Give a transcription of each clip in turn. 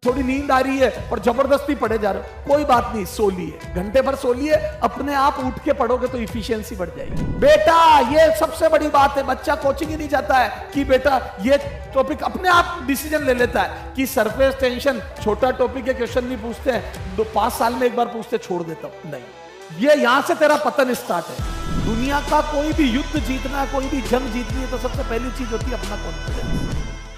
थोड़ी नींद आ रही है और जबरदस्ती पढ़े जा रहे हो, कोई बात नहीं, सो लिए, घंटे भर सो लिए, अपने आप उठ के पढ़ोगे तो इफिशियंसी बढ़ जाएगी। बेटा ये सबसे बड़ी बात है, बच्चा कोचिंग ही नहीं जाता है कि बेटा ये टॉपिक अपने आप डिसीजन ले लेता है कि सरफेस टेंशन छोटा टॉपिक है, क्वेश्चन नहीं पूछते हैं, 5 साल में एक बार पूछते, छोड़ देता हूं। नहीं, ये यहां से तेरा पतन स्टार्ट है। दुनिया का कोई भी युद्ध जीतना, कोई भी जंग जीतनी है तो सबसे पहली चीज होती है अपना कॉन्फिडेंस।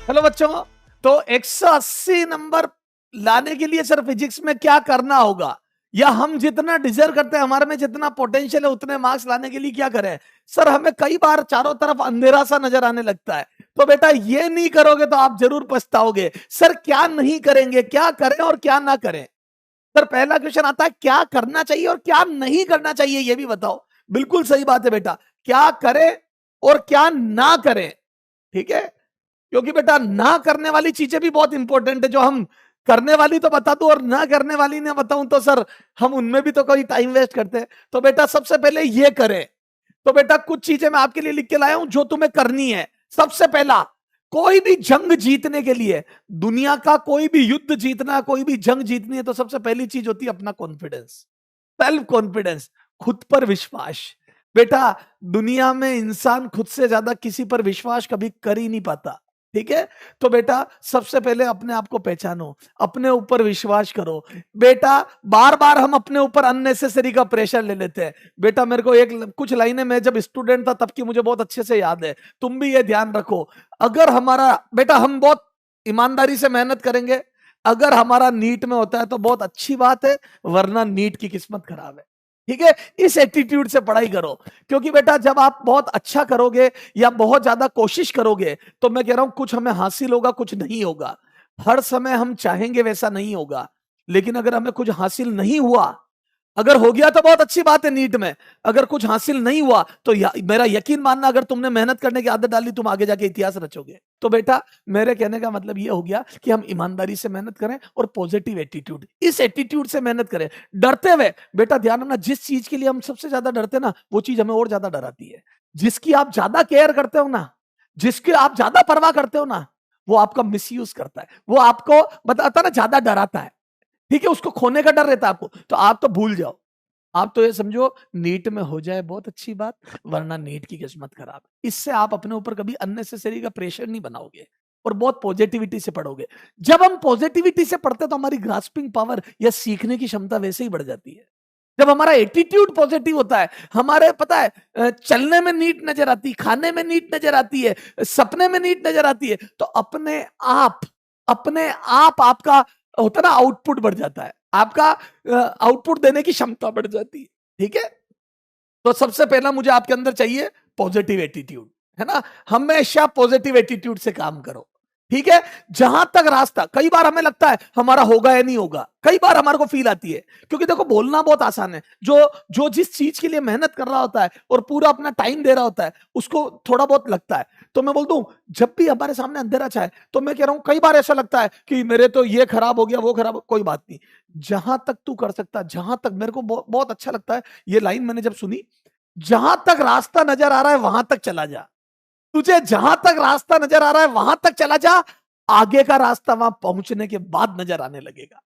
हेलो बच्चों, तो 180 नंबर लाने के लिए सर फिजिक्स में क्या करना होगा, या हम जितना डिजर्व करते हैं, हमारे में जितना पोटेंशियल है उतने मार्क्स लाने के लिए क्या करें? सर हमें कई बार चारों तरफ अंधेरा सा नजर आने लगता है, तो बेटा ये नहीं करोगे तो आप जरूर पछताओगे। सर क्या नहीं करेंगे, क्या करें और क्या ना करें? सर पहला क्वेश्चन आता है क्या करना चाहिए और क्या नहीं करना चाहिए, ये भी बताओ। बिल्कुल सही बात है बेटा, क्या करें और क्या ना करें, ठीक है? क्योंकि बेटा ना करने वाली चीजें भी बहुत इंपॉर्टेंट है। जो हम करने वाली तो बता दूं और ना करने वाली ना बताऊं तो सर हम उनमें भी तो कोई टाइम वेस्ट करते हैं। तो बेटा सबसे पहले ये करें। तो बेटा कुछ चीजें मैं आपके लिए लिख के लाया हूं जो तुम्हें करनी है। सबसे पहला, कोई भी जंग जीतने के लिए, दुनिया का कोई भी युद्ध जीतना, कोई भी जंग जीतनी है तो सबसे पहली चीज होती है अपना कॉन्फिडेंस, सेल्फ कॉन्फिडेंस, खुद पर विश्वास। बेटा दुनिया में इंसान खुद से ज्यादा किसी पर विश्वास कभी कर ही नहीं पाता, ठीक है? तो बेटा सबसे पहले अपने आप को पहचानो, अपने ऊपर विश्वास करो। बेटा बार बार हम अपने ऊपर अननेसेसरी का प्रेशर ले लेते हैं। बेटा मेरे को कुछ लाइनें मैं जब स्टूडेंट था तब की मुझे बहुत अच्छे से याद है, तुम भी ये ध्यान रखो। अगर हमारा बेटा, हम बहुत ईमानदारी से मेहनत करेंगे, अगर हमारा नीट में होता है तो बहुत अच्छी बात है, वरना नीट की किस्मत खराब है, ठीक है? इस एटीट्यूड से पढ़ाई करो, क्योंकि बेटा जब आप बहुत अच्छा करोगे या बहुत ज्यादा कोशिश करोगे तो मैं कह रहा हूं कुछ हमें हासिल होगा, कुछ नहीं होगा। हर समय हम चाहेंगे वैसा नहीं होगा, लेकिन अगर हमें कुछ हासिल नहीं हुआ, अगर हो गया तो बहुत अच्छी बात है नीट में, अगर कुछ हासिल नहीं हुआ तो मेरा यकीन मानना, अगर तुमने मेहनत करने की आदत डाली तुम आगे जाके इतिहास रचोगे। तो बेटा मेरे कहने का मतलब ये हो गया कि हम ईमानदारी से मेहनत करें और पॉजिटिव एटीट्यूड, इस एटीट्यूड से मेहनत करें, डरते हुए। बेटा ध्यान रखना, जिस चीज के लिए हम सबसे ज्यादा डरते ना, वो चीज हमें और ज्यादा डराती है। जिसकी आप ज्यादा केयर करते हो ना, जिसकी आप ज्यादा परवाह करते हो ना, वो आपका मिसयूज करता है, वो आपको बताता ना ज्यादा डराता है, ठीक है? उसको खोने का डर रहता है आपको, तो आप तो भूल जाओ। आप तो ये समझो नीट में हो जाए बहुत अच्छी बात, वरना नीट की किस्मत खराब। इससे आप अपने ऊपर कभी अननेसेसरी का प्रेशर नहीं बनाओगे और बहुत पॉजिटिविटी से पढ़ोगे। जब हम पॉजिटिविटी से पढ़ते तो हमारी ग्रास्पिंग पावर या सीखने की क्षमता वैसे ही बढ़ जाती है। जब हमारा एटीट्यूड पॉजिटिव होता है, हमारे पता है चलने में नीट नजर आती है, खाने में नीट नजर आती है, सपने में नीट नजर आती है, तो अपने आप आपका होता ना आउटपुट बढ़ जाता है, आपका आउटपुट देने की क्षमता बढ़ जाती है, ठीक है? तो सबसे पहला मुझे आपके अंदर चाहिए पॉजिटिव एटीट्यूड, है ना? हमेशा पॉजिटिव एटीट्यूड से काम करो, ठीक है? जहां तक रास्ता, कई बार हमें लगता है हमारा होगा या नहीं होगा, कई बार हमारे को फील आती है, क्योंकि देखो बोलना बहुत आसान है, जो जो जिस चीज के लिए मेहनत कर रहा होता है और पूरा अपना टाइम दे रहा होता है उसको थोड़ा बहुत लगता है। तो मैं बोल दूं, जब भी हमारे सामने अंधेरा छाए तो मैं कह रहा हूं कई बार ऐसा लगता है कि मेरे तो ये खराब हो गया, वो खराब, कोई बात नहीं, जहां तक तू कर सकता, जहां तक मेरे को बहुत अच्छा लगता है ये लाइन मैंने जब सुनी, जहां तक रास्ता नजर आ रहा है वहां तक चला जा। तुझे जहां तक रास्ता नजर आ रहा है वहां तक चला जा, आगे का रास्ता वहां पहुंचने के बाद नजर आने लगेगा।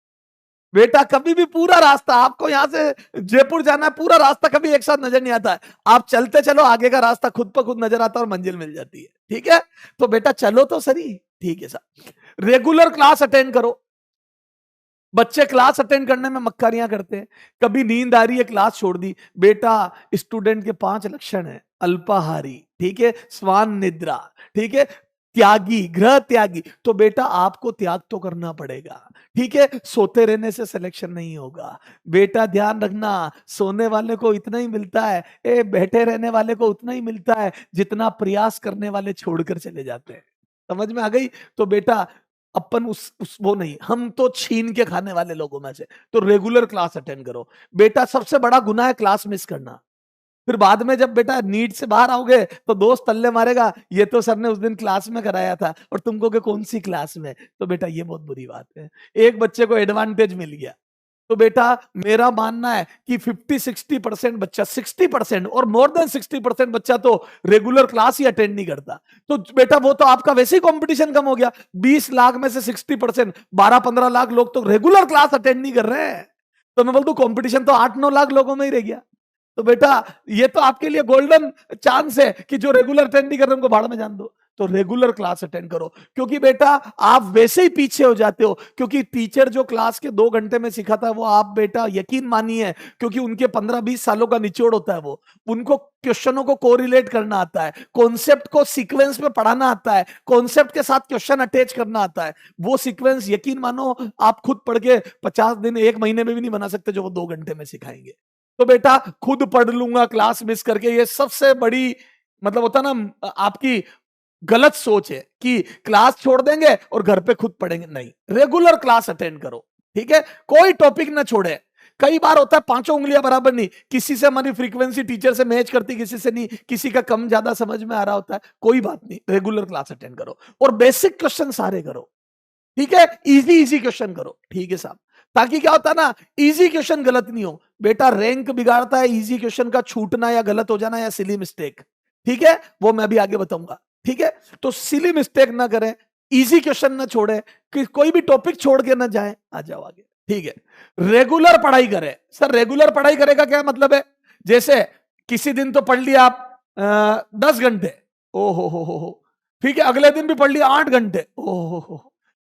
बेटा कभी भी पूरा रास्ता, आपको यहां से जयपुर जाना है, पूरा रास्ता कभी एक साथ नजर नहीं आता है। आप चलते चलो, आगे का रास्ता खुद ब खुद नजर आता है और मंजिल मिल जाती है, ठीक है? तो बेटा चलो तो सही, ठीक है सर। रेगुलर क्लास अटेंड करो। बच्चे क्लास अटेंड करने में मक्कारियां करते हैं, कभी नींद आ रही है क्लास छोड़ दी। बेटा स्टूडेंट के 5 लक्षण है: अल्पाहारी, ठीक है, स्वान निद्रा, ठीक है, त्यागी, गृह त्यागी। तो बेटा आपको त्याग तो करना पड़ेगा, ठीक है? सोते रहने से सिलेक्शन नहीं होगा। बेटा ध्यान रखना, सोने वाले को इतना ही मिलता है, बैठे रहने वाले को उतना ही मिलता है जितना प्रयास करने वाले छोड़कर चले जाते हैं। समझ में आ गई? तो बेटा अपन उस वो नहीं, हम तो छीन के खाने वाले लोगों में से। तो रेगुलर क्लास अटेंड करो। बेटा सबसे बड़ा गुनाह है क्लास मिस करना। फिर बाद में जब बेटा नीट से बाहर आओगे तो दोस्त तल्ले मारेगा, ये तो सर ने उस दिन क्लास में कराया था, और तुमको के कौन सी क्लास में? तो बेटा ये बहुत बुरी बात है। एक बच्चे को एडवांटेज मिल गया, तो बेटा मेरा मानना है कि 50-60% बच्चा, 60% और मोर देन 60% बच्चा तो रेगुलर क्लास ही अटेंड नहीं करता। तो बेटा वो तो आपका वैसे ही कंपटीशन कम हो गया। 20 लाख में से 60%, 12-15 लाख लोग तो रेगुलर क्लास अटेंड नहीं कर रहे हैं। तो मैं बोल दूं कंपटीशन तो 8-9 लाख लोगों में ही रह गया। तो बेटा ये तो आपके लिए गोल्डन चांस है कि जो रेगुलर अटेंड नहीं कर रहे उनको भाड़ में जान दो। तो रेगुलर क्लास अटेंड करो, क्योंकि बेटा आप वैसे ही पीछे हो जाते हो, क्योंकि टीचर जो क्लास के 2 घंटे में सिखाता है वो आप बेटा यकीन मानिए, क्योंकि उनके 15-20 सालों का निचोड़ होता है, वो उनको क्वेश्चनों को कोरिलेट करना आता है, कॉन्सेप्ट को सीक्वेंस में पढ़ाना आता है, कॉन्सेप्ट के साथ क्वेश्चन अटैच करना आता है। वो सीक्वेंस यकीन मानो आप खुद पढ़ के 50 दिन 1 महीने में भी नहीं बना सकते जो वो 2 घंटे में सिखाएंगे। तो बेटा खुद पढ़ लूंगा क्लास मिस करके, ये सबसे बड़ी मतलब होता ना आपकी गलत सोच है कि क्लास छोड़ देंगे और घर पे खुद पढ़ेंगे। नहीं, रेगुलर क्लास अटेंड करो, ठीक है, कोई टॉपिक ना छोड़े। कई बार होता है पांचों उंगलियां बराबर नहीं, किसी से हमारी फ्रीक्वेंसी टीचर से मैच करती, किसी से नहीं, किसी का कम ज्यादा समझ में आ रहा होता है, कोई बात नहीं, रेगुलर क्लास अटेंड करो और बेसिक क्वेश्चन सारे करो, ठीक है, इजी इजी क्वेश्चन करो, ठीक है साहब, ताकि क्या होता है ना, इजी क्वेश्चन गलत नहीं हो। बेटा रैंक बिगाड़ता है इजी क्वेश्चन का छूटना या गलत हो जाना या सिली मिस्टेक, ठीक है, वो मैं भी आगे बताऊंगा, ठीक है। तो सिली मिस्टेक ना करें, इजी क्वेश्चन ना छोड़े, कि कोई भी टॉपिक छोड़ के ना जाए, आ जाओ आगे, ठीक है। रेगुलर पढ़ाई करें। सर रेगुलर पढ़ाई करेगा क्या मतलब है? जैसे किसी दिन तो पढ़ लिया आप 10 घंटे, ओ हो, ठीक है, अगले दिन भी पढ़ लिया 8 घंटे, ओ हो,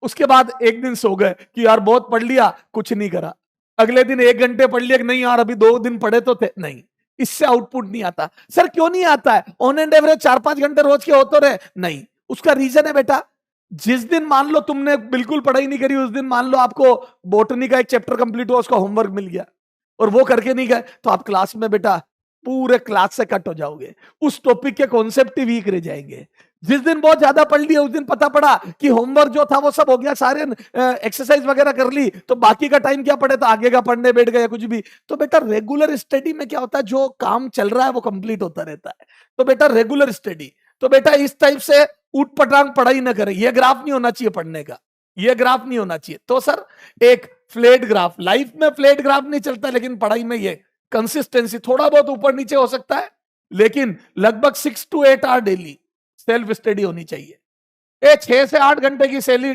उसके बाद एक दिन सो गए कि यार बहुत पढ़ लिया, कुछ नहीं करा। अगले दिन 1 घंटे पढ़ लिया कि नहीं यार अभी 2 दिन पढ़े तो थे, नहीं, इससे आउटपुट नहीं आता। सर क्यों नहीं आता है? ऑन एंड एवरेज 4-5 घंटे रोज के हो तो रहे, नहीं, उसका रीजन है बेटा, जिस दिन मान लो तुमने बिल्कुल पढ़ाई नहीं करी, उस दिन मान लो आपको बोटनी का एक चैप्टर कंप्लीट हुआ, उसका होमवर्क मिल गया और वो करके नहीं गए, तो आप क्लास में बेटा पूरे क्लास से कट हो जाओगे, उस टॉपिक के कॉन्सेप्ट ही वीक रह जाएंगे। जिस दिन बहुत ज्यादा पढ़ लिया, उस दिन पता पड़ा कि होमवर्क जो था वो सब हो गया, सारे एक्सरसाइज वगैरह कर ली, तो बाकी का टाइम क्या पढ़े, तो आगे का पढ़ने बैठ गया कुछ भी। तो बेटा रेगुलर स्टडी में क्या होता है, जो काम चल रहा है वो कंप्लीट होता रहता है। तो बेटा रेगुलर स्टडी, तो बेटा इस टाइप से उठ पटांग पढ़ाई ना करें, ये ग्राफ नहीं होना चाहिए पढ़ने का, ये ग्राफ नहीं होना चाहिए। तो सर एक फ्लैट ग्राफ, लाइफ में फ्लैट ग्राफ नहीं चलता, लेकिन पढ़ाई में ये कंसिस्टेंसी थोड़ा बहुत ऊपर नीचे हो सकता है, लेकिन लगभग 6 to 8 hour daily self study होनी चाहिए। 6 से 8 घंटे की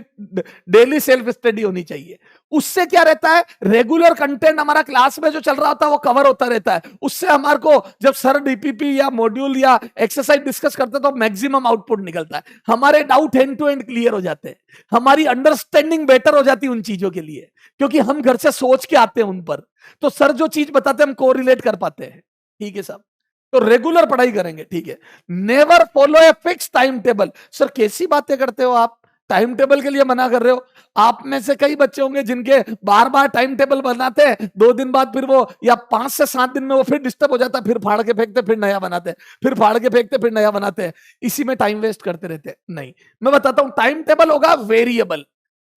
डेली सेल्फ स्टडी होनी चाहिए। उससे क्या रहता है, रेगुलर कंटेंट हमारा क्लास में जो चल रहा होता है वो कवर होता रहता है। उससे हमारे को जब सर डीपीपी या मॉड्यूल या एक्सरसाइज डिस्कस करते हैं तो मैक्सिमम आउटपुट निकलता है, हमारे doubt end to end clear हो जाते हैं, हमारी अंडरस्टैंडिंग बेटर हो जाती है उन चीजों के लिए, क्योंकि हम घर से सोच के आते हैं उन पर। तो सर जो चीज बताते हैं हम कोरिलेट कर पाते हैं, ठीक है साहब। तो रेगुलर पढ़ाई करेंगे, ठीक है। Never follow a fix time table. Sir कैसी बातें करते हो आप, टाइम टेबल के लिए मना कर रहे हो? आप में से कई बच्चे होंगे जिनके बार बार टाइम टेबल बनाते हैं, 2 दिन बाद फिर वो, या 5 से 7 दिन में वो फिर डिस्टर्ब हो जाता है, फिर फाड़ के फेंकते, फिर नया बनाते हैं, फिर फाड़ के फेंकते, फिर नया बनाते हैं, इसी में टाइम वेस्ट करते रहते हैं। नहीं, मैं बताता हूं, टाइम टेबल होगा variable,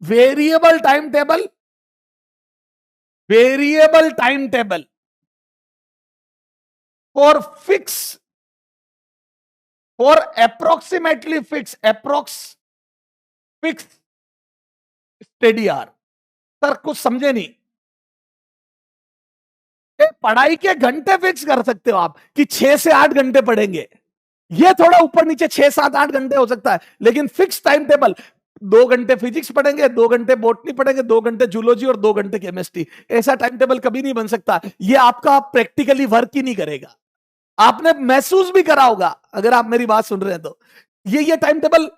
variable time table, variable time table for fix, for approximately fix, fix steady hour। Sir कुछ समझे नहीं, पढ़ाई के घंटे फिक्स कर सकते हो आप कि 6 से 8 घंटे पढ़ेंगे, ये थोड़ा ऊपर नीचे 6, 7, 8 घंटे हो सकता है, लेकिन फिक्स टाइम टेबल, 2 घंटे फिजिक्स पढ़ेंगे, 2 घंटे बॉटनी पढ़ेंगे, 2 घंटे जूलॉजी और 2 घंटे केमिस्ट्री। ऐसा टाइम टेबल कभी नहीं बन सकता, ये आपका प्रैक्टिकली वर्क ही नहीं करेगा। आपने महसूस भी करा होगा अगर आप मेरी बात सुन रहे हैं तो, ये टाइम टेबल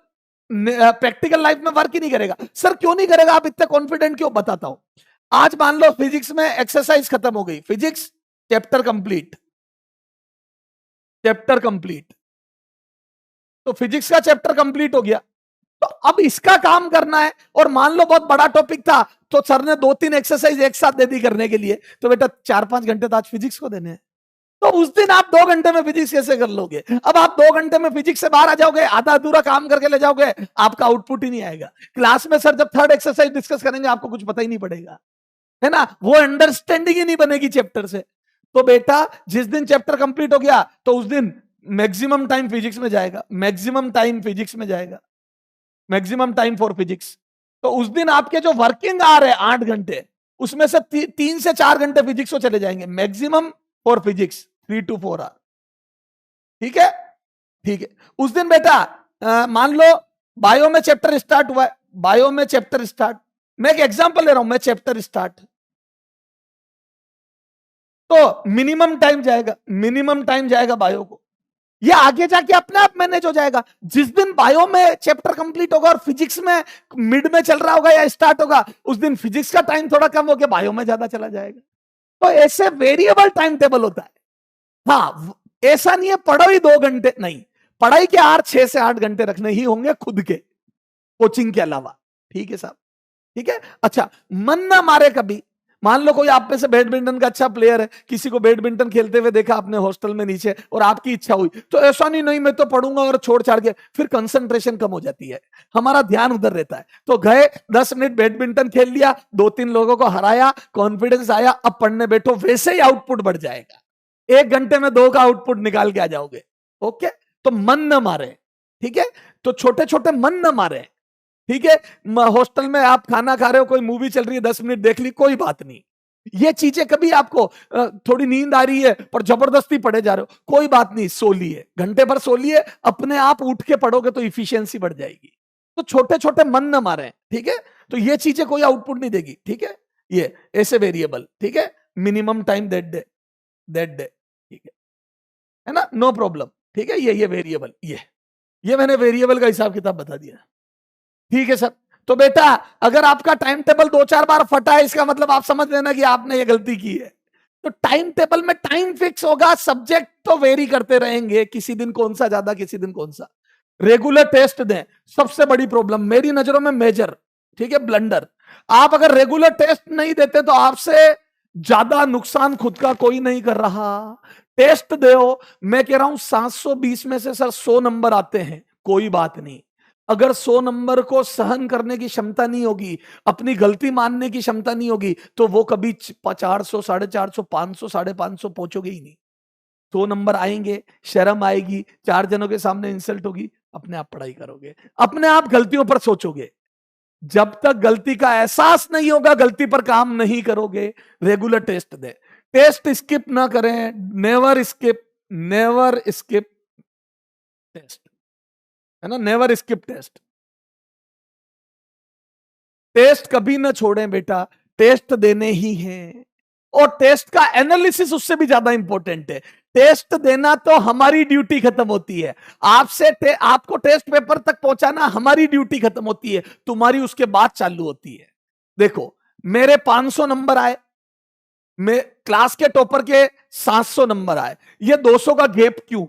प्रैक्टिकल लाइफ में वर्क ही नहीं करेगा। सर क्यों नहीं करेगा, आप इतने कॉन्फिडेंट क्यों? बताता हूं। आज मान लो फिजिक्स में एक्सरसाइज खत्म हो गई, physics chapter complete, chapter complete, तो फिजिक्स का चैप्टर कंप्लीट हो गया, तो अब इसका काम करना है, और मान लो बहुत बड़ा टॉपिक था तो सर ने 2-3 एक्सरसाइज एक साथ दे दी करने के लिए, तो बेटा 4-5 घंटे तो आज फिजिक्स को देने हैं, तो उस दिन आप 2 घंटे में फिजिक्स कैसे कर लोगे? अब आप 2 घंटे में फिजिक्स से बाहर आ जाओगे, आधा अधूरा काम करके ले जाओगे, आपका आउटपुट ही नहीं आएगा। क्लास में सर जब थर्ड एक्सरसाइज डिस्कस करेंगे आपको कुछ पता ही नहीं पड़ेगा, है ना, वो अंडरस्टैंडिंग ही नहीं बनेगी चैप्टर से। तो बेटा जिस दिन चैप्टर कंप्लीट हो गया तो उस दिन मैक्सिमम टाइम फिजिक्स में जाएगा, मैक्सिमम टाइम फिजिक्स में जाएगा, मैक्सिमम टाइम फॉर फिजिक्स। तो उस दिन आपके जो वर्किंग आवर है 8 घंटे, उसमें से 3 से 4 घंटे फिजिक्स को चले जाएंगे maximum for physics 3 to 4 hour. ठीक है, ठीक है। उस दिन बेटा मान लो बायो में चैप्टर स्टार्ट हुआ है, बायो में चैप्टर स्टार्ट, मैं एक एग्जांपल ले रहा हूं, मैं चैप्टर स्टार्ट, तो मिनिमम टाइम जाएगा, मिनिमम टाइम जाएगा बायो को, ये आगे जाके अपने आप मैनेज हो जाएगा। जिस दिन बायो में चैप्टर कंप्लीट होगा और फिजिक्स में मिड में चल रहा होगा या स्टार्ट होगा, उस दिन फिजिक्स का टाइम थोड़ा कम होकर बायो में ज्यादा चला जाएगा। तो ऐसे वेरिएबल टाइम टेबल होता है। हाँ, ऐसा नहीं है पढ़ो ही 2 घंटे, नहीं, पढ़ाई के 6 से 8 घंटे रखने ही होंगे खुद के, कोचिंग के अलावा। ठीक है साहब, ठीक है। अच्छा, मन ना मारे कभी। मान लो कोई आप में से बैडमिंटन का अच्छा प्लेयर है, किसी को बैडमिंटन खेलते हुए देखा आपने हॉस्टल में नीचे, और आपकी इच्छा हुई, तो ऐसा नहीं मैं तो पढ़ूंगा और छोड़ छाड़ के, फिर कंसंट्रेशन कम हो जाती है, हमारा ध्यान उधर रहता है। तो गए 10 मिनट बैडमिंटन खेल लिया, 2-3 लोगों को हराया, कॉन्फिडेंस आया, अब पढ़ने बैठो, वैसे ही आउटपुट बढ़ जाएगा। 1 घंटे में 2 का आउटपुट निकाल के आ जाओगे। ओके, तो मन न मारे, ठीक है। तो छोटे छोटे मन न मारे, ठीक है। हॉस्टल में आप खाना खा रहे हो, कोई मूवी चल रही है, 10 मिनट देख ली, कोई बात नहीं। ये चीजें कभी आपको थोड़ी नींद आ रही है पर जबरदस्ती पढ़े जा रहे हो, कोई बात नहीं, सो लिए, घंटे भर सो लिए, अपने आप उठ के पढ़ोगे तो इफिशियंसी बढ़ जाएगी। तो छोटे छोटे मन न मारे, ठीक है। तो ये चीजें कोई आउटपुट नहीं देगी, ठीक है। ये ऐसे वेरिएबल, ठीक है, मिनिमम टाइम दैट डे, ठीक है ना, नो प्रॉब्लम, ठीक है। ये वेरिएबल, ये मैंने वेरिएबल का हिसाब किताब बता दिया, ठीक है सर। तो बेटा अगर आपका टाइम टेबल 2-4 बार फटा है, इसका मतलब आप समझ लेना कि आपने ये गलती की है। तो टाइम टेबल में टाइम फिक्स होगा, सब्जेक्ट तो वेरी करते रहेंगे, किसी दिन कौन सा ज्यादा, किसी दिन कौन सा। रेगुलर टेस्ट दें, सबसे बड़ी प्रॉब्लम मेरी नजरों में, मेजर, ठीक है, ब्लंडर। आप अगर रेगुलर टेस्ट नहीं देते तो आपसे ज्यादा नुकसान खुद का कोई नहीं कर रहा। टेस्ट दो, मैं कह रहा हूं 720 में से सर 100 नंबर आते हैं, कोई बात नहीं। अगर 100 नंबर को सहन करने की क्षमता नहीं होगी, अपनी गलती मानने की क्षमता नहीं होगी, तो वो कभी 400, 450, 500, 550 पहुंचोगे ही नहीं। 100 नंबर आएंगे, शर्म आएगी, 4 जनों के सामने इंसल्ट होगी, अपने आप पढ़ाई करोगे, अपने आप गलतियों पर सोचोगे। जब तक गलती का एहसास नहीं होगा, गलती पर काम नहीं करोगे। रेगुलर टेस्ट दे, टेस्ट स्किप ना करें, नेवर स्किप टेस्ट, है ना, नेवर स्किप टेस्ट। टेस्ट कभी ना छोड़ें बेटा, टेस्ट देने ही हैं। और टेस्ट का एनालिसिस उससे भी ज्यादा इंपॉर्टेंट है। टेस्ट देना तो हमारी ड्यूटी खत्म होती है, आपको टेस्ट पेपर तक पहुंचाना हमारी ड्यूटी खत्म होती है, तुम्हारी उसके बाद चालू होती है। देखो मेरे 500 नंबर आए, मैं क्लास के टॉपर के 700 नंबर आए, ये 200 का गैप क्यों?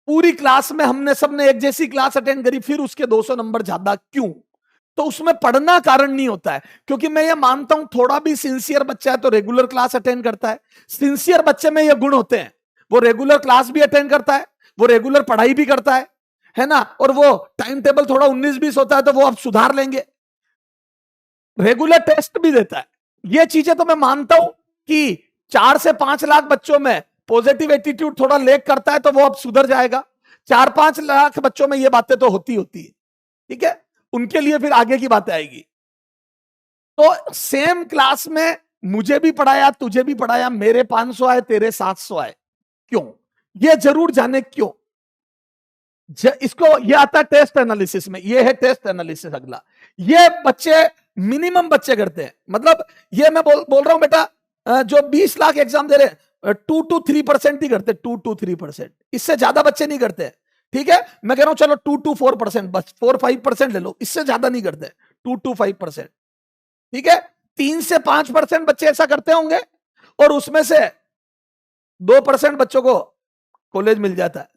पूरी क्लास में हमने सबने एक जैसी क्लास अटेंड करी, फिर उसके 200 नंबर ज्यादा क्यों? तो उसमें पढ़ना कारण नहीं होता है, क्योंकि मैं ये मानता हूं थोड़ा भी सिंसियर बच्चा है तो रेगुलर क्लास अटेंड करता है। सिंसियर बच्चे में ये गुण होते हैं, वो रेगुलर क्लास भी अटेंड करता है, वो रेगुलर पढ़ाई भी करता है ना, और वो टाइम टेबल थोड़ा 19-20 होता है तो वो अब सुधार लेंगे, रेगुलर टेस्ट भी देता है। ये चीजें तो मैं मानता हूं कि 4 से 5 लाख बच्चों में पॉजिटिव एटीट्यूड थोड़ा लेक करता है तो वो अब सुधर जाएगा। 4-5 लाख बच्चों में ये बातें तो होती है, ठीक है, उनके लिए फिर आगे की बातें आएगी। तो सेम क्लास में मुझे भी पढ़ाया, तुझे भी पढ़ाया, मेरे 500 आए, तेरे 700 आए, क्यों? ये जरूर जाने क्यों। इसको ये आता है टेस्ट एनालिसिस में, ये है टेस्ट एनालिसिस। अगला, ये बच्चे मिनिमम बच्चे करते हैं, मतलब ये मैं बोल रहा हूं बेटा, जो 20 लाख एग्जाम दे रहे हैं 2 to 3% ही करते, 2 to 3%, इससे ज्यादा बच्चे नहीं करते, ठीक है। मैं कह रहा हूं चलो 2 to 4%, बस 4-5% ले लो, इससे ज्यादा नहीं करते, 2 to 5%, ठीक है। 3 से 5% बच्चे ऐसा करते होंगे, और उसमें से 2% बच्चों को कॉलेज मिल जाता है।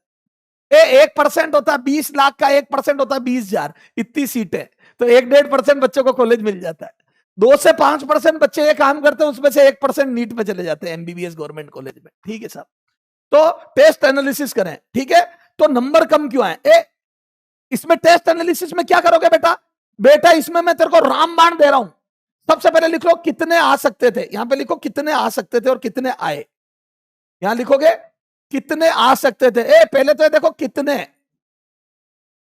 1% होता है 20 लाख का, 1% होता है 20,000, इतनी सीटें, तो 1-1.5% बच्चों को कॉलेज मिल जाता है। 2 से 5% बच्चे ये काम करते हैं, उसमें से 1% नीट में चले जाते हैं, एमबीबीएस गवर्नमेंट कॉलेज में, ठीक है साहब। तो टेस्ट एनालिसिस करें, ठीक है। तो नंबर कम क्यों आए? इसमें टेस्ट एनालिसिस में क्या करोगे बेटा इसमें मैं तेरे को रामबाण दे रहा हूं। सबसे पहले लिख लो कितने आ सकते थे, यहां पे लिखो कितने आ सकते थे और कितने आए, यहां लिखोगे कितने आ सकते थे। पहले तो देखो कितने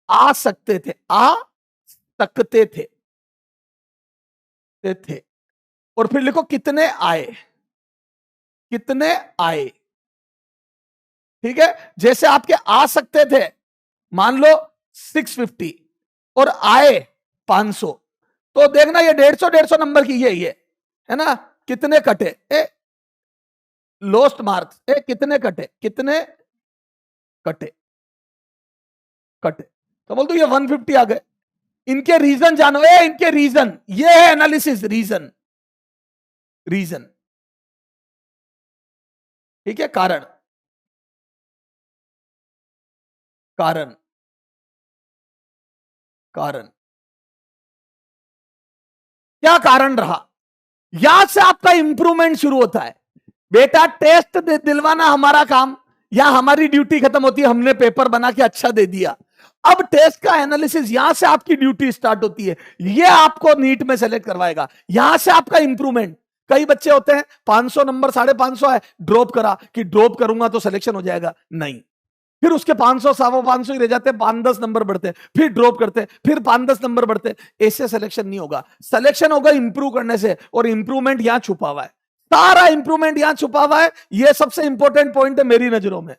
आ सकते थे, आ सकते थे, और फिर लिखो कितने आए, कितने आए। ठीक है, जैसे आपके आ सकते थे मान लो 650 और आए 500, तो देखना ये 150 नंबर की ये है ना, कितने कटे ए लॉस्ट मार्क्स ए, कितने कटे, कितने कटे कटे, तो बोल दो ये 150 आ गए। इनके रीजन जानो, इनके रीजन, ये है एनालिसिस, रीजन, रीजन। ठीक है, कारण, कारण, कारण, क्या कारण रहा, यहां से आपका इंप्रूवमेंट शुरू होता है। बेटा टेस्ट दिलवाना हमारा काम, या हमारी ड्यूटी खत्म होती है, हमने पेपर बना के अच्छा दे दिया। अब टेस्ट का एनालिसिस, यहां से आपकी ड्यूटी स्टार्ट होती है, ये आपको नीट में सेलेक्ट करवाएगा, यहां से आपका इंप्रूवमेंट। कई बच्चे होते हैं 500 नंबर 550 है, ड्रॉप करा कि ड्रॉप करूंगा तो सिलेक्शन हो जाएगा, नहीं, फिर उसके 500 500 ही रह जाते हैं, 5-10 नंबर बढ़ते हैं, फिर ड्रॉप करते हैं, फिर 5-10 नंबर बढ़ते हैं, ऐसे सिलेक्शन नहीं होगा। सिलेक्शन होगा इंप्रूव करने से, और इंप्रूवमेंट यहां छुपा हुआ है, सारा इंप्रूवमेंट यहां छुपा हुआ है। यह सबसे इंपॉर्टेंट पॉइंट है मेरी नजरों में,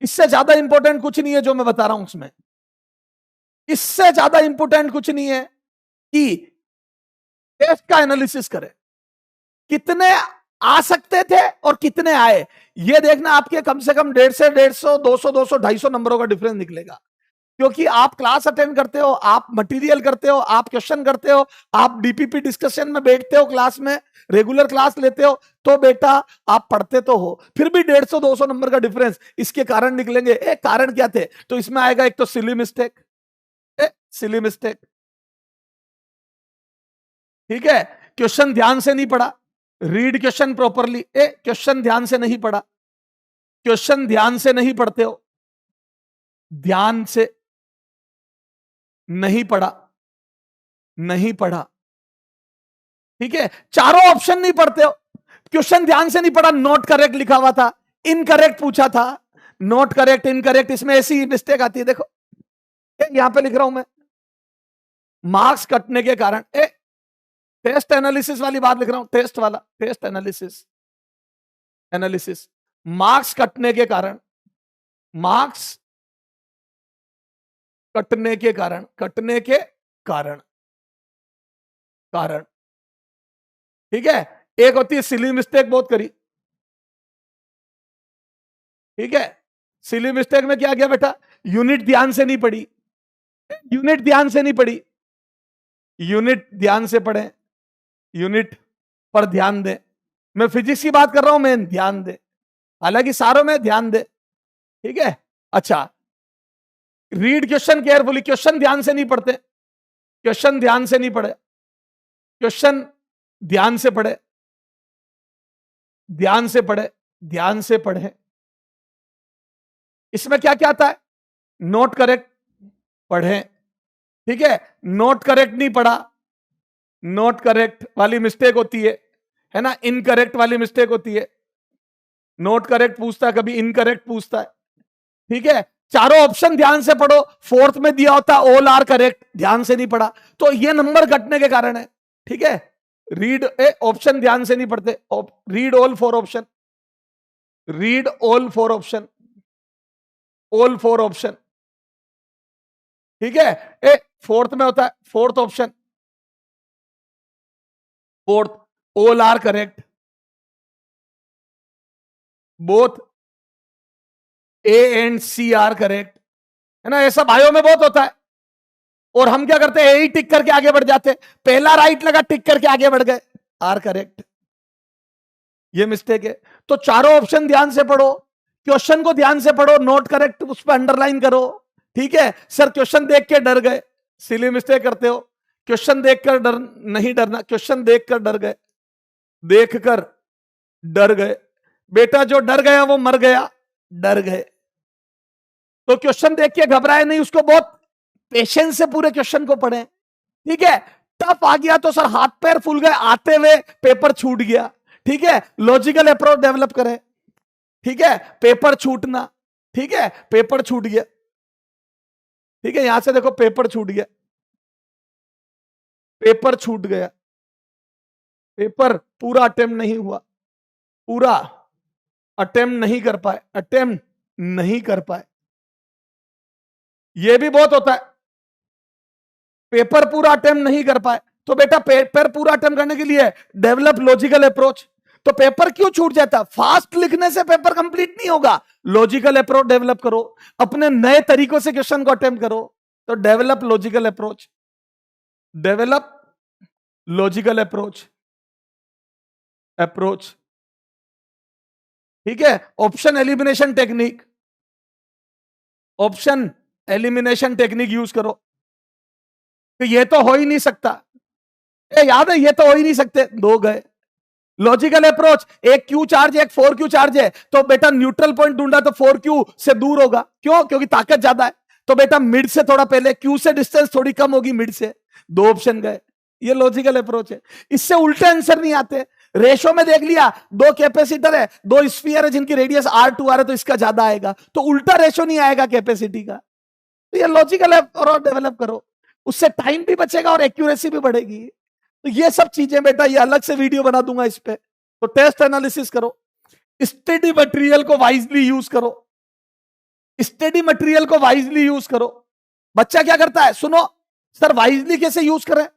इससे ज्यादा इंपॉर्टेंट कुछ नहीं है जो मैं बता रहा हूं उसमें, इससे ज्यादा इंपॉर्टेंट कुछ नहीं है कि टेस्ट का एनालिसिस करें, कितने आ सकते थे और कितने आए, ये देखना। आपके कम से कम 150 200 250 नंबरों का डिफरेंस निकलेगा, क्योंकि आप क्लास अटेंड करते हो, आप मटेरियल करते हो, आप क्वेश्चन करते हो, आप डीपीपी डिस्कशन में बैठते हो, क्लास में रेगुलर क्लास लेते हो, तो बेटा आप पढ़ते तो हो, फिर भी 150-200 नंबर का डिफरेंस, इसके कारण निकलेंगे। कारण क्या थे, तो इसमें आएगा एक तो सिली मिस्टेक, सिली मिस्टेक, ठीक है, क्वेश्चन ध्यान से नहीं पढ़ा, रीड क्वेश्चन प्रॉपरली, क्वेश्चन ध्यान से नहीं पढ़ा, क्वेश्चन ध्यान से नहीं पढ़ते हो, ध्यान से नहीं पढ़ा, नहीं पढ़ा, ठीक है, चारों ऑप्शन नहीं पढ़ते हो, क्वेश्चन ध्यान से नहीं पढ़ा, नॉट करेक्ट लिखा हुआ था, इनकरेक्ट पूछा था, नॉट करेक्ट इनकरेक्ट, इसमें ऐसी मिस्टेक आती है, देखो यहां पे लिख रहा हूं मैं, मार्क्स कटने के कारण, टेस्ट एनालिसिस वाली बात लिख रहा हूं, टेस्ट वाला, टेस्ट एनालिसिस, एनालिसिस, मार्क्स कटने के कारण, मार्क्स कटने के कारण, कटने के कारण, कारण, ठीक है। एक होती है सिली मिस्टेक, बहुत करी, ठीक है, सिली मिस्टेक में क्या किया बेटा, यूनिट ध्यान से नहीं पढ़ी, यूनिट ध्यान से नहीं पढ़ी, यूनिट ध्यान से पढ़े, यूनिट पर ध्यान दे, मैं फिजिक्स की बात कर रहा हूं, मैं ध्यान दे, हालांकि सारों में ध्यान दे, ठीक है। अच्छा, रीड क्वेश्चन केयरफुली, क्वेश्चन ध्यान से नहीं पढ़ते, क्वेश्चन ध्यान से नहीं पढ़े, क्वेश्चन ध्यान से पढ़े, ध्यान से पढ़े, ध्यान से पढ़े, इसमें क्या क्या आता है, नोट करेक्ट पढ़े, ठीक है, नोट करेक्ट नहीं पढ़ा, नोट करेक्ट वाली मिस्टेक होती है ना, इनकरेक्ट वाली मिस्टेक होती है, नोट करेक्ट पूछता है, कभी इनकरेक्ट पूछता है, ठीक है। चारों ऑप्शन ध्यान से पढ़ो, फोर्थ में दिया होता है ऑल आर करेक्ट, ध्यान से नहीं पढ़ा, तो ये नंबर घटने के कारण है, ठीक है। रीड ऑप्शन ध्यान से नहीं पढ़ते, read all 4 option, read all 4 option, all 4 option, ठीक है। फोर्थ में होता है fourth option, fourth, all are correct, both A and C are correct, है ना, ऐसा भाइयों में बहुत होता है। और हम क्या करते हैं, ए ही टिक करके आगे बढ़ जाते हैं, पहला राइट लगा टिक करके आगे बढ़ गए, आर करेक्ट, ये मिस्टेक है। तो चारों ऑप्शन ध्यान से पढ़ो, क्वेश्चन को ध्यान से पढ़ो, नोट करेक्ट उस पर अंडरलाइन करो, ठीक है। सर क्वेश्चन देख के डर गए, सिली मिस्टेक करते हो, क्वेश्चन देखकर डर नहीं डरना, क्वेश्चन देखकर डर गए, देखकर डर गए, बेटा जो डर गया वो मर गया, डर गए। तो क्वेश्चन देख के घबराए नहीं, उसको बहुत पेशेंस से पूरे क्वेश्चन को पढ़ें, ठीक है। टफ आ गया तो सर हाथ पैर फूल गए, आते हुए पेपर छूट गया, ठीक है, लॉजिकल अप्रोच डेवलप करें, ठीक है, पेपर छूटना, ठीक है, पेपर छूट गया, ठीक है, यहां से देखो पेपर छूट गया, पेपर छूट गया, पेपर पूरा अटेम्प्ट नहीं हुआ, पूरा अटेम्प्ट नहीं कर पाए, अटेम्प्ट नहीं कर पाए, यह भी बहुत होता है। पेपर पूरा अटेम्प्ट नहीं कर पाए, तो बेटा पेपर पूरा अटेम्प्ट करने के लिए डेवलप लॉजिकल अप्रोच। तो पेपर क्यों छूट जाता? फास्ट लिखने से पेपर कंप्लीट नहीं होगा, लॉजिकल अप्रोच डेवलप करो, अपने नए तरीकों से क्वेश्चन को अटेम्प्ट करो। तो develop logical approach, develop logical approach, approach, ठीक है। Option elimination technique, option elimination technique use करो। तो ये तो हो ही नहीं सकता, याद है, ये तो हो ही नहीं सकते, दो गए। लॉजिकल अप्रोच, एक क्यू चार्ज है, एक 4Q चार्ज है, तो बेटा न्यूट्रल पॉइंट ढूंढा तो 4Q से दूर होगा, क्यों? क्योंकि ताकत ज्यादा है। तो बेटा मिड से थोड़ा पहले, क्यू से डिस्टेंस थोड़ी कम होगी मिड से, दो ऑप्शन गए। ये लॉजिकल अप्रोच है। इससे उल्टे आंसर नहीं आते। रेशो में देख लिया, दो कैपेसिटर है, दो स्फीयर है जिनकी रेडियस R2R है, तो इसका ज्यादा आएगा, तो उल्टा रेशो नहीं आएगा कैपेसिटी का। तो ये लॉजिकल अप्रोच डेवलप करो, उससे टाइम भी बचेगा और एक्यूरेसी भी बढ़ेगी। तो ये सब चीजें बेटा, ये अलग से वीडियो बना दूंगा इस पे। तो टेस्ट एनालिसिस करो, स्टडी मटेरियल को वाइजली यूज करो, स्टडी मटेरियल को वाइजली यूज करो। बच्चा क्या करता है, सुनो सर, वाइजली कैसे यूज करें?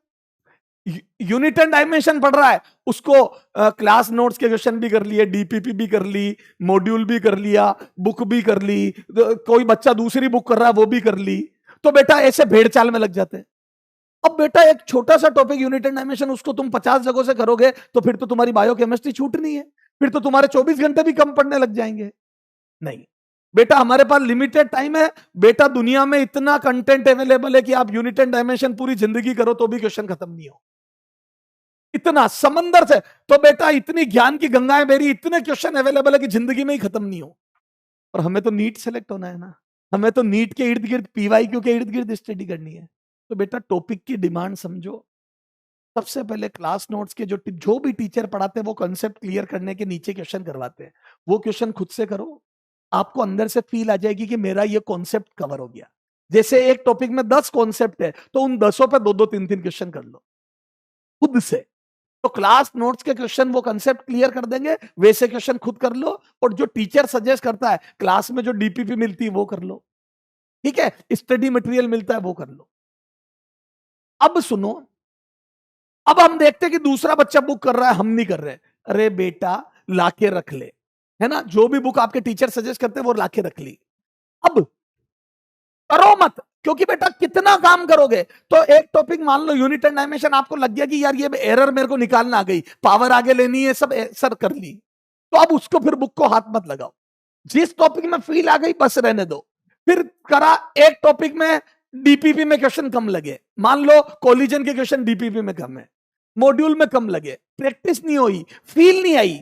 यूनिट एंड डायमेंशन पढ़ रहा है, उसको क्लास नोट्स के क्वेश्चन भी कर लिए, डीपीपी भी कर ली, मॉड्यूल भी कर लिया, बुक भी कर ली, कोई बच्चा दूसरी बुक कर रहा है वो भी कर ली। तो बेटा ऐसे भेड़ चाल में लग जाते हैं। अब बेटा एक छोटा सा टॉपिक यूनिट एंड डायमेंशन, उसको तुम 50 जगहों से करोगे तो फिर तो तुम्हारी बायोकेमिस्ट्री छूटनी है, फिर तो तुम्हारे 24 घंटे भी कम पड़ने लग जाएंगे। नहीं बेटा, हमारे पास लिमिटेड टाइम है बेटा, दुनिया में इतना कंटेंट अवेलेबल है कि आप यूनिट एंड डायमेंशन पूरी जिंदगी करो तो भी क्वेश्चन खत्म नहीं हो, इतना समंदर से। तो बेटा इतनी ज्ञान की गंगाएं मेरी, इतने क्वेश्चन अवेलेबल है कि जिंदगी में ही खत्म नहीं हो। और हमें तो नीट सेलेक्ट होना है ना, हमें तो नीट के इर्द गिर्द, PYQ के इर्द गिर्द स्टडी करनी है। तो बेटा टॉपिक की डिमांड समझो। सबसे पहले क्लास नोट्स के जो भी टीचर पढ़ाते हैं वो कॉन्सेप्ट क्लियर करने के नीचे क्वेश्चन करवाते हैं, वो क्वेश्चन खुद से करो, आपको अंदर से फील आ जाएगी कि मेरा ये कॉन्सेप्ट कवर हो गया। जैसे एक टॉपिक में 10 कॉन्सेप्ट है, तो उन 10 पे 2-2 3-3 क्वेश्चन कर लो खुद से। तो क्लास नोट्स के क्वेश्चन वो कंसेप्ट क्लियर कर देंगे, वैसे क्वेश्चन खुद कर लो, और जो टीचर सजेस्ट करता है क्लास में, जो डीपीपी मिलती है वो कर लो, ठीक है, स्टडी मटेरियल मिलता है वो कर लो। अब सुनो, अब हम देखते हैं कि दूसरा बच्चा बुक कर रहा है, हम नहीं कर रहे। अरे बेटा लाके रख ले, है ना, जो भी बुक आपके टीचर सजेस्ट करते हैं वो लाके रख ली। अब करो मत, क्योंकि बेटा कितना काम करोगे? तो एक टॉपिक मान लो यूनिट एंड डायमेंशन, आपको लग गया कि यार ये एरर मेरे को निकालना आ गई, पावर आगे लेनी है, सब सर कर ली, तो अब उसको फिर बुक को हाथ मत लगाओ। जिस टॉपिक में फील आ गई बस रहने दो। फिर करा, एक टॉपिक में डीपीपी में क्वेश्चन कम लगे, मान लो कोलिजन के क्वेश्चन डीपीपी में कम है, मॉड्यूल में कम लगे, प्रैक्टिस नहीं हुई, फील नहीं आई,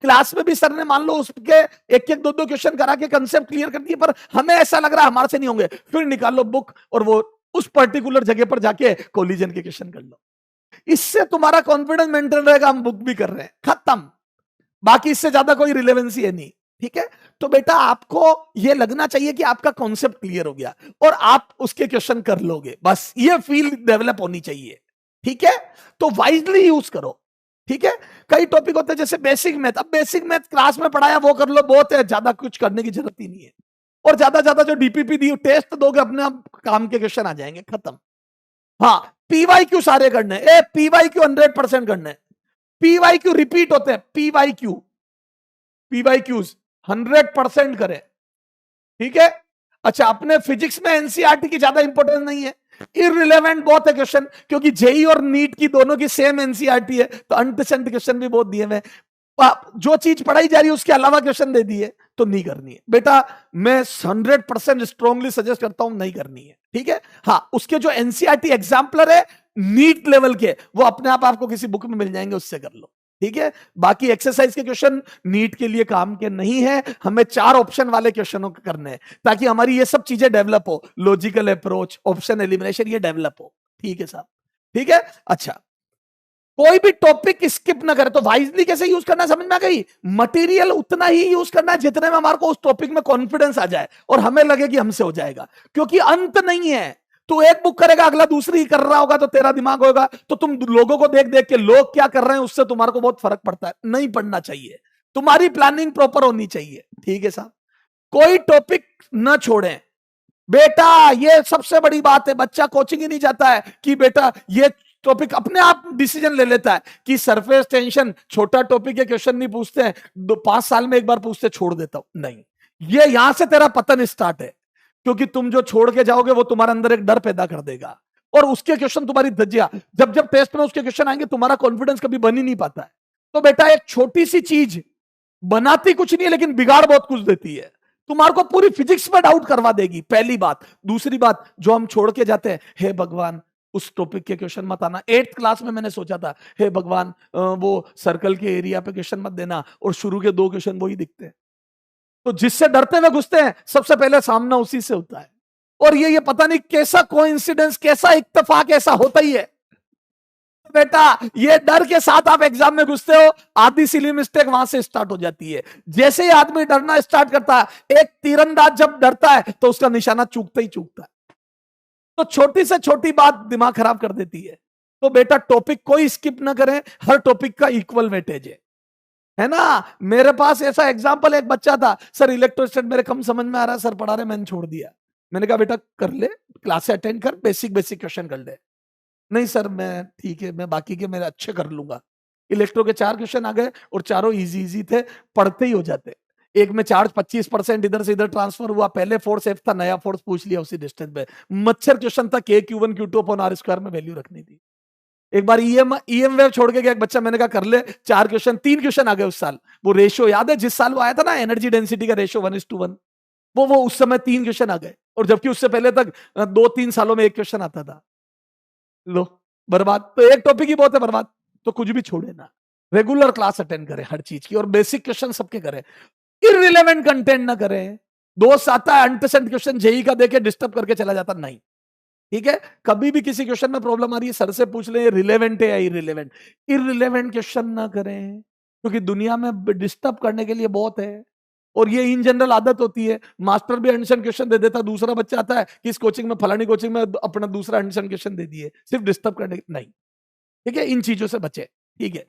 क्लास में भी सर ने मान लो उसके एक एक 2-2 क्वेश्चन करा के कंसेप्ट क्लियर कर दिए, पर हमें ऐसा लग रहा है हमारे से नहीं होंगे, फिर निकाल लो बुक और वो उस पर्टिकुलर जगह पर जाके कोलिजन के क्वेश्चन कर लो। इससे तुम्हारा कॉन्फिडेंस मेंटेन रहेगा, हम बुक भी कर रहे हैं, खत्म। बाकी इससे ज्यादा कोई रिलेवेंसी है नहीं, ठीक है। तो बेटा आपको ये लगना चाहिए कि आपका कॉन्सेप्ट क्लियर हो गया और आप उसके क्वेश्चन कर लोगे, बस ये फील डेवलप होनी चाहिए, ठीक है। तो वाइजली यूज करो, ठीक है। कई टॉपिक होते हैं जैसे बेसिक मैथ, अब बेसिक मैथ क्लास में पढ़ाया वो कर लो, बहुत है, ज्यादा कुछ करने की जरूरत ही नहीं है। और ज्यादा जो डीपीपी दी, टेस्ट दोगे अपने आप काम के क्वेश्चन आ जाएंगे, खत्म। हाँ, PYQ सारे करने, PYQ 100% करने, PYQ रिपीट होते हैं, PYQs 100% करें, ठीक है। अच्छा, अपने फिजिक्स में एनसीईआरटी की ज्यादा इंपॉर्टेंस नहीं है, इररिलेवेंट बहुत है क्वेश्चन, क्योंकि जेई और नीट की दोनों की सेम एनसीईआरटी है, तो अनटिसेंट क्वेश्चन भी बहुत दिए हुए। जो चीज पढ़ाई जा रही है उसके अलावा क्वेश्चन दे दिए तो नहीं करनी है बेटा, मैं 100% स्ट्रांगली सजेस्ट करता हूं नहीं करनी है, ठीक है। हाँ, उसके जो एनसीईआरटी एग्जाम्पलर है नीट लेवल के, वो अपने आप आपको किसी बुक में मिल जाएंगे, उससे कर लो, ठीक है। बाकी एक्सरसाइज के क्वेश्चन नीट के लिए काम के नहीं है, हमें 4 ऑप्शन वाले क्वेश्चनों को करने हैं ताकि हमारी ये सब चीजें डेवलप हो, लॉजिकल अप्रोच, ऑप्शन एलिमिनेशन, ये डेवलप हो, ठीक है साहब, ठीक है। अच्छा, कोई भी टॉपिक स्किप ना करे। तो वाइजली कैसे यूज करना समझ में आ गई? मटेरियल उतना ही यूज करना है जितने में हमारे को उस टॉपिक में कॉन्फिडेंस आ जाए और हमें लगे कि हमसे हो जाएगा, क्योंकि अंत नहीं है। तू एक बुक करेगा, अगला दूसरी कर रहा होगा, तो तेरा दिमाग होगा, तो तुम लोगों को देख देख के लोग क्या कर रहे हैं उससे तुम्हारे को बहुत फर्क पड़ता है। नहीं पढ़ना चाहिए, तुम्हारी प्लानिंग प्रॉपर होनी चाहिए। ठीक है साहब, कोई टॉपिक न छोड़ें बेटा, ये सबसे बड़ी बात है। बच्चा कोचिंग ही नहीं जाता है कि बेटा ये टॉपिक अपने आप डिसीजन ले लेता है कि सरफेस टेंशन छोटा टॉपिक है, क्वेश्चन नहीं पूछते हैं, 5 साल में एक बार पूछते, छोड़ देता हूं। नहीं, ये यहां से तेरा पतन स्टार्ट है, क्योंकि तुम जो छोड़ के जाओगे वो तुम्हारे अंदर एक डर पैदा कर देगा, और उसके क्वेश्चन तुम्हारी धज्जियां, जब जब टेस्ट में उसके क्वेश्चन आएंगे तुम्हारा कॉन्फिडेंस कभी बन ही नहीं पाता है। तो बेटा एक छोटी सी चीज बनाती कुछ नहीं है, लेकिन बिगाड़ बहुत कुछ देती है। तुम्हारे को पूरी फिजिक्स में डाउट करवा देगी, पहली बात। दूसरी बात, जो हम छोड़ के जाते हैं, हे भगवान उस टॉपिक के क्वेश्चन मत आना। 8th क्लास में मैंने सोचा था, हे भगवान वो सर्कल के एरिया पे क्वेश्चन मत देना, और शुरू के 2 क्वेश्चन वही दिखते हैं। तो जिससे डरते हुए घुसते हैं, सबसे पहले सामना उसी से होता है। और ये पता नहीं कैसा कोइंसिडेंस, कैसा इत्तेफाक, ऐसा होता ही है। बेटा ये डर के साथ आप एग्जाम में घुसते हो, आधी सिली मिस्टेक वहां से स्टार्ट हो जाती है। जैसे ही आदमी डरना स्टार्ट करता है, एक तीरंदाज जब डरता है तो उसका निशाना चूकता ही चूकता है। तो छोटी से छोटी बात दिमाग खराब कर देती है। तो बेटा टॉपिक कोई स्किप ना करें, हर टॉपिक का इक्वल वेटेज है ना। मेरे पास ऐसा एग्जाम्पल, एक बच्चा था, सर इलेक्ट्रोस्टैट मेरे कम समझ में आ रहा है, सर पढ़ा रहे, मैंने छोड़ दिया। मैंने कहा बेटा कर ले, क्लास अटेंड कर, बेसिक बेसिक क्वेश्चन कर ले। नहीं सर मैं ठीक है, मैं बाकी के मेरे अच्छे कर लूंगा। इलेक्ट्रो के 4 क्वेश्चन आ गए और चारों इजी इजी थे, पढ़ते ही हो जाते। एक में चार्ज 25% इधर से इधर ट्रांसफर हुआ, पहले फोर्स एफ था, नया फोर्स पूछ लिया उसी डिस्टेंस पे। मच्छर क्वेश्चन था, के Q1 Q2 upon R square में वैल्यू रखनी थी। एक बार ईएम वेव छोड़ के गया एक बच्चा, मैंने कहा कर ले 4 क्वेश्चन, 3 क्वेश्चन आ गए उस साल। वो रेशियो याद है जिस साल वो आया था ना, एनर्जी डेंसिटी का रेशियो 1:1, वो उस समय 3 क्वेश्चन आ गए, और जबकि उससे पहले तक 2-3 सालों में 1 क्वेश्चन आता था। लो बर्बाद। तो एक टॉपिक ही बहुत है बर्बाद। तो कुछ भी छोड़े ना, रेगुलर क्लास अटेंड करें हर चीज की, और बेसिक क्वेश्चन सबके करें, इररिलेवेंट कंटेंट ना करें। दोस्त आता है 100% क्वेश्चन जेई का देके डिस्टर्ब करके चला जाता, नहीं। ठीक है, कभी भी किसी क्वेश्चन में प्रॉब्लम आ रही है, सर से पूछ ले रिलेवेंट है या इररिलेवेंट। इररिलेवेंट क्वेश्चन ना करें, क्योंकि दुनिया में डिस्टर्ब करने के लिए बहुत है, और ये इन जनरल आदत होती है। मास्टर भी एंशन क्वेश्चन दे देता, दूसरा बच्चा आता है कि इस कोचिंग में, फलानी कोचिंग में अपना दूसरा एंशन क्वेश्चन दे दिए, सिर्फ डिस्टर्ब करने, नहीं। ठीक है, इन चीजों से बचे। ठीक है,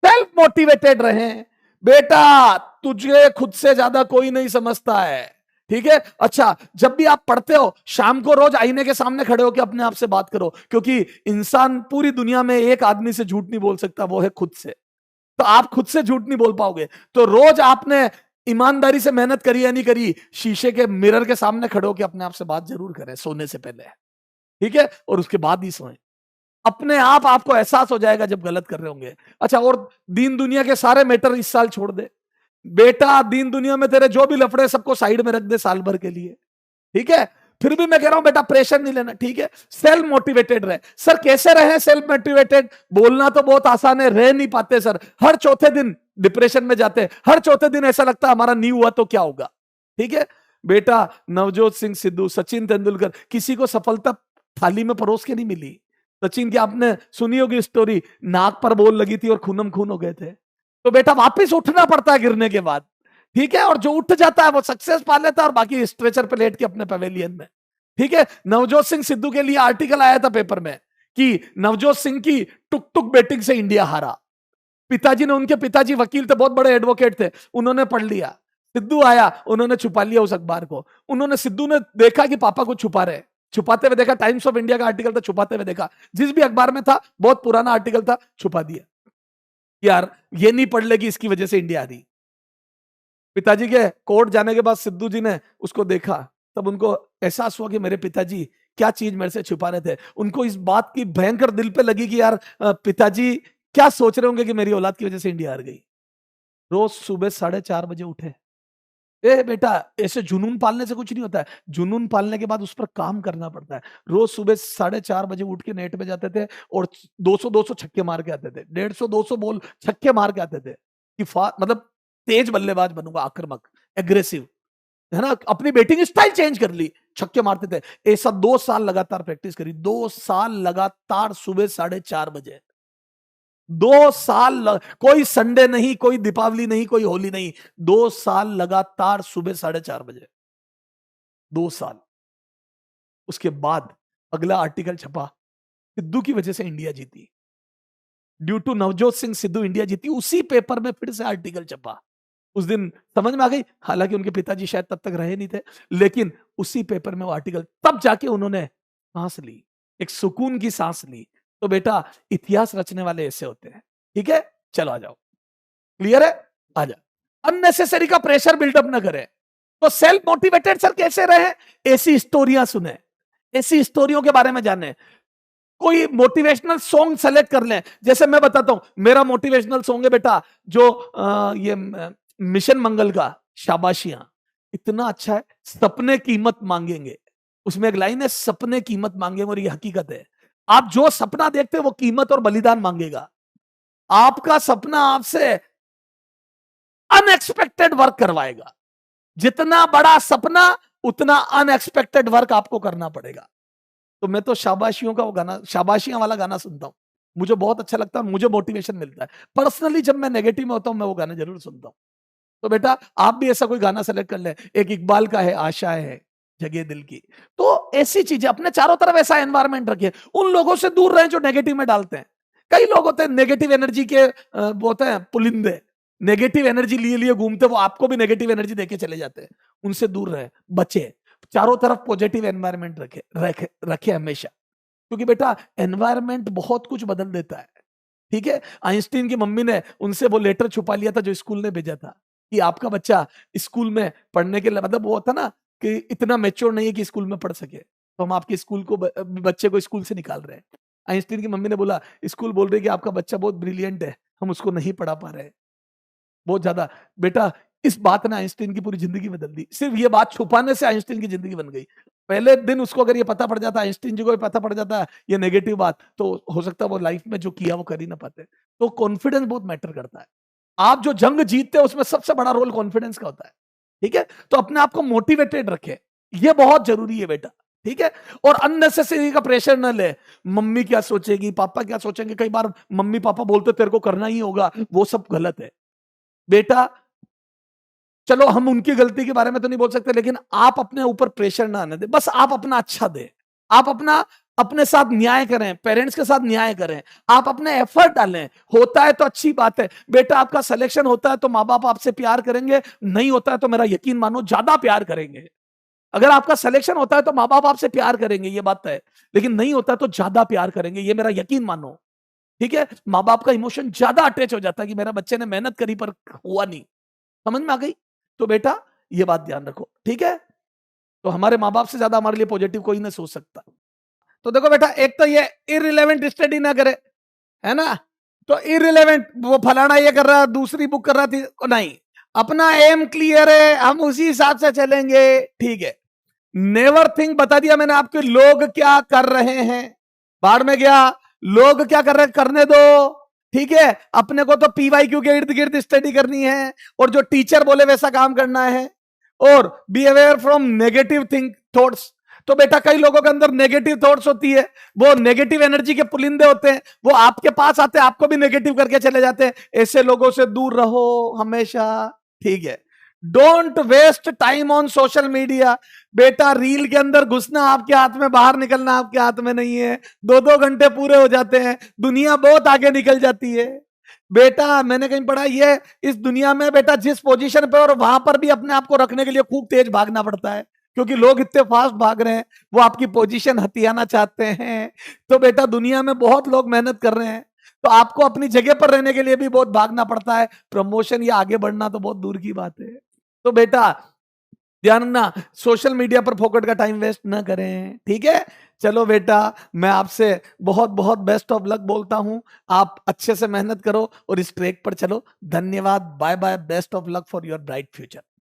सेल्फ मोटिवेटेड रहें। बेटा तुझे खुद से ज्यादा कोई नहीं समझता है। ठीक है, अच्छा जब भी आप पढ़ते हो, शाम को रोज आईने के सामने खड़े होकर अपने आप से बात करो, क्योंकि इंसान पूरी दुनिया में एक आदमी से झूठ नहीं बोल सकता, वो है खुद से। तो आप खुद से झूठ नहीं बोल पाओगे। तो रोज आपने ईमानदारी से मेहनत करी या नहीं करी, शीशे के मिरर के सामने खड़े होकर अपने आप से बात जरूर करें सोने से पहले। ठीक है, और उसके बाद ही सोएं। अपने आप आपको एहसास हो जाएगा जब गलत कर रहे होंगे। अच्छा, और दीन दुनिया के सारे मैटर इस साल छोड़ दे बेटा। दीन दुनिया में तेरे जो भी लफड़े, सबको साइड में रख दे साल भर के लिए। ठीक है, फिर भी मैं कह रहा हूं बेटा प्रेशर नहीं लेना। ठीक है, सेल्फ मोटिवेटेड रहे। सर कैसे रहे सेल्फ मोटिवेटेड? बोलना तो बहुत आसान है, रह नहीं पाते सर। हर चौथे दिन डिप्रेशन में जाते हैं, हर चौथे दिन ऐसा लगता है हमारा नहीं हुआ तो क्या होगा। ठीक है बेटा, नवजोत सिंह सिद्धू, सचिन तेंदुलकर, किसी को सफलता थाली में परोस के नहीं मिली। सचिन की आपने सुनी होगी स्टोरी, नाक पर बोल लगी थी और खूनम खून हो गए थे। तो बेटा वापस उठना पड़ता है गिरने के बाद। ठीक है, और जो उठ जाता है वो सक्सेस पा लेता है, और बाकी स्ट्रेचर पे लेट के अपने पवेलियन में। ठीक है, नवजोत सिंह सिद्धू के लिए आर्टिकल आया था पेपर में कि नवजोत सिंह की टुक टुक बैटिंग से इंडिया हारा। पिताजी ने, उनके पिताजी वकील थे, बहुत बड़े एडवोकेट थे, उन्होंने पढ़ लिया। सिद्धू आया, उन्होंने छुपा लिया उस अखबार को। सिद्धू ने देखा कि पापा को छुपा रहे, छुपाते हुए देखा, टाइम्स ऑफ इंडिया का आर्टिकल था, छुपाते हुए देखा, जिस भी अखबार में था, बहुत पुराना आर्टिकल था, छुपा दिया। यार ये नहीं पढ़ लेगी, इसकी वजह से इंडिया हारी। पिताजी के कोर्ट जाने के बाद सिद्धू जी ने उसको देखा, तब उनको एहसास हुआ कि मेरे पिताजी क्या चीज मेरे से छुपा रहे थे। उनको इस बात की भयंकर दिल पे लगी कि यार पिताजी क्या सोच रहे होंगे कि मेरी औलाद की वजह से इंडिया हार गई। रोज सुबह 4:30 बजे उठे। ए बेटा, ऐसे जुनून पालने से कुछ नहीं होता है, जुनून पालने के बाद उस पर काम करना पड़ता है। रोज सुबह 4:30 बजे उठ के नेट पे जाते थे और 200 छक्के मार के आते थे, 150-200 बॉल छक्के मार के आते थे कि मतलब तेज बल्लेबाज बनूंगा, आक्रामक, एग्रेसिव, है ना। अपनी बैटिंग स्टाइल चेंज कर ली, छक्के मारते थे। ऐसा 2 साल लगातार प्रैक्टिस करी, 2 साल लगातार सुबह 4:30 बजे, 2 साल, कोई संडे नहीं, कोई दीपावली नहीं, कोई होली नहीं, 2 साल लगातार सुबह 4:30 बजे, 2 साल। उसके बाद अगला आर्टिकल छपा, सिद्धू की वजह से इंडिया जीती, due to Navjot Singh Sidhu India जीती। उसी पेपर में फिर से आर्टिकल छपा। उस दिन समझ में आ गई, हालांकि उनके पिताजी शायद तब तक रहे नहीं थे, लेकिन उसी पेपर में वो आर्टिकल, तब जाके उन्होंने सांस ली, एक सुकून की सांस ली। तो बेटा इतिहास रचने वाले ऐसे होते हैं। ठीक है, चलो आ जाओ, क्लियर है, आ जाओ। अननेसेसरी का प्रेशर बिल्डअप ना करें। तो सेल्फ मोटिवेटेड सर कैसे रहे, ऐसी स्टोरियां सुने, ऐसी स्टोरियों के बारे में जाने। कोई मोटिवेशनल सॉन्ग सेलेक्ट कर लें। जैसे मैं बताता हूं, मेरा मोटिवेशनल सॉन्ग है बेटा जो ये मिशन मंगल का शाबाशियां, इतना अच्छा है। सपने कीमत मांगेंगे, उसमें एक लाइन है, सपने कीमत मांगेंगे, और ये हकीकत है। आप जो सपना देखते हैं वो कीमत और बलिदान मांगेगा। आपका सपना आपसे अनएक्सपेक्टेड वर्क करवाएगा। जितना बड़ा सपना उतना अनएक्सपेक्टेड वर्क आपको करना पड़ेगा। तो मैं तो शाबाशियों का वो गाना, शाबाशियां वाला गाना सुनता हूं, मुझे बहुत अच्छा लगता है, मुझे मोटिवेशन मिलता है। पर्सनली जब मैं नेगेटिव में होता हूं, मैं वो गाना जरूर सुनता हूं। तो बेटा आप भी ऐसा कोई गाना सेलेक्ट कर ले। एक इकबाल का है, आशाएं है जगे दिल की। तो ऐसी चीजें अपने चारों तरफ ऐसा एनवायरनमेंट रखिए। उन लोगों से दूर रहें जो नेगेटिव में डालते हैं। कई लोग होते हैं नेगेटिव एनर्जी के वो होते हैं पुलिंदे, नेगेटिव एनर्जी लिए लिए घूमते, वो आपको भी नेगेटिव एनर्जी देके चले जाते हैं। उनसे दूर रहे, बचे। चारों तरफ पॉजिटिव एनवायरनमेंट रखे रखे रखे हमेशा, क्योंकि बेटा एनवायरनमेंट बहुत कुछ बदल देता है। ठीक है, आइंस्टीन की मम्मी ने उनसे वो लेटर छुपा लिया था जो स्कूल ने भेजा था कि आपका बच्चा स्कूल में पढ़ने के लिए, मतलब वो होता ना कि इतना मेच्योर नहीं है कि स्कूल में पढ़ सके, तो हम आपके स्कूल को बच्चे को स्कूल से निकाल रहे हैं। आइंस्टीन की मम्मी ने बोला, स्कूल बोल रही है कि आपका बच्चा बहुत ब्रिलियंट है, हम उसको नहीं पढ़ा पा रहे हैं बहुत ज्यादा। बेटा इस बात ने आइंस्टीन की पूरी जिंदगी बदल दी। सिर्फ ये बात छुपाने से आइंस्टीन की जिंदगी बन गई। पहले दिन उसको अगर ये पता पड़ जाता, आइंस्टीन जी को पता पड़ जाता ये नेगेटिव बात, तो हो सकता है वो लाइफ में जो किया वो कर ही ना पाते। तो कॉन्फिडेंस बहुत मैटर करता है। आप जो जंग जीतते हैं उसमें सबसे बड़ा रोल कॉन्फिडेंस का होता है। ठीक है, तो अपने आप को मोटिवेटेड रखे, ये बहुत जरूरी है बेटा। ठीक है, और अननेसेसरी का प्रेशर न ले। मम्मी क्या सोचेगी, पापा क्या सोचेंगे, कई बार मम्मी पापा बोलते तेरे को करना ही होगा, वो सब गलत है बेटा। चलो हम उनकी गलती के बारे में तो नहीं बोल सकते, लेकिन आप अपने ऊपर प्रेशर ना आने दे। बस आप अपना अच्छा दे, आप अपने साथ न्याय करें, पेरेंट्स के साथ न्याय करें, आप अपने एफर्ट डालें। होता है तो अच्छी बात है बेटा, आपका सिलेक्शन होता है तो माँ बाप आपसे प्यार करेंगे, नहीं होता है तो मेरा यकीन मानो ज्यादा प्यार करेंगे। अगर आपका सिलेक्शन होता है तो माँ बाप आपसे प्यार करेंगे, ये बात है, लेकिन नहीं होता तो ज्यादा प्यार करेंगे, ये मेरा यकीन मानो। ठीक है, माँ बाप का इमोशन ज्यादा अटैच हो जाता है कि मेरा बच्चे ने मेहनत करी पर हुआ नहीं। समझ में आ गई? तो बेटा ये बात ध्यान रखो। ठीक है, तो हमारे माँ बाप से ज्यादा हमारे लिए पॉजिटिव कोई नहीं सोच सकता। तो देखो बेटा, एक तो ये इररिलेवेंट स्टडी ना करे, है ना। तो इररिलेवेंट, वो फलाना ये कर रहा, दूसरी बुक कर रहा थी, नहीं, अपना एम क्लियर है, हम उसी हिसाब से चलेंगे। ठीक है, नेवर थिंक, बता दिया मैंने आपके, लोग क्या कर रहे हैं, बाढ़ में गया, लोग क्या कर रहे हैं करने दो। ठीक है, अपने को तो पीवाईक्यू के इर्द गिर्द स्टडी करनी है, और जो टीचर बोले वैसा काम करना है। और be aware from negative think thoughts. तो बेटा कई लोगों के अंदर नेगेटिव थॉट्स होती है, वो नेगेटिव एनर्जी के पुलिंदे होते हैं, वो आपके पास आते हैं, आपको भी नेगेटिव करके चले जाते हैं। ऐसे लोगों से दूर रहो हमेशा। ठीक है, don't waste time on social media. बेटा रील के अंदर घुसना आपके हाथ में, बाहर निकलना आपके हाथ में नहीं है। 2-2 घंटे पूरे हो जाते हैं, दुनिया बहुत आगे निकल जाती है। बेटा मैंने कहीं पढ़ा, ये इस दुनिया में बेटा जिस पोजीशन पे, और वहां पर भी अपने आप को रखने के लिए खूब तेज भागना पड़ता है, क्योंकि लोग इतने फास्ट भाग रहे हैं, वो आपकी पोजीशन हथियाना चाहते हैं। तो बेटा दुनिया में बहुत लोग मेहनत कर रहे हैं, तो आपको अपनी जगह पर रहने के लिए भी बहुत भागना पड़ता है। प्रमोशन या आगे बढ़ना तो बहुत दूर की बात है। तो बेटा ध्यान रखना, सोशल मीडिया पर फोकट का टाइम वेस्ट ना करें। ठीक है, चलो बेटा मैं आपसे बहुत बहुत बेस्ट ऑफ लक बोलता हूं। आप अच्छे से मेहनत करो और इस ट्रैक पर चलो। धन्यवाद, bye bye, best of luck for your bright future.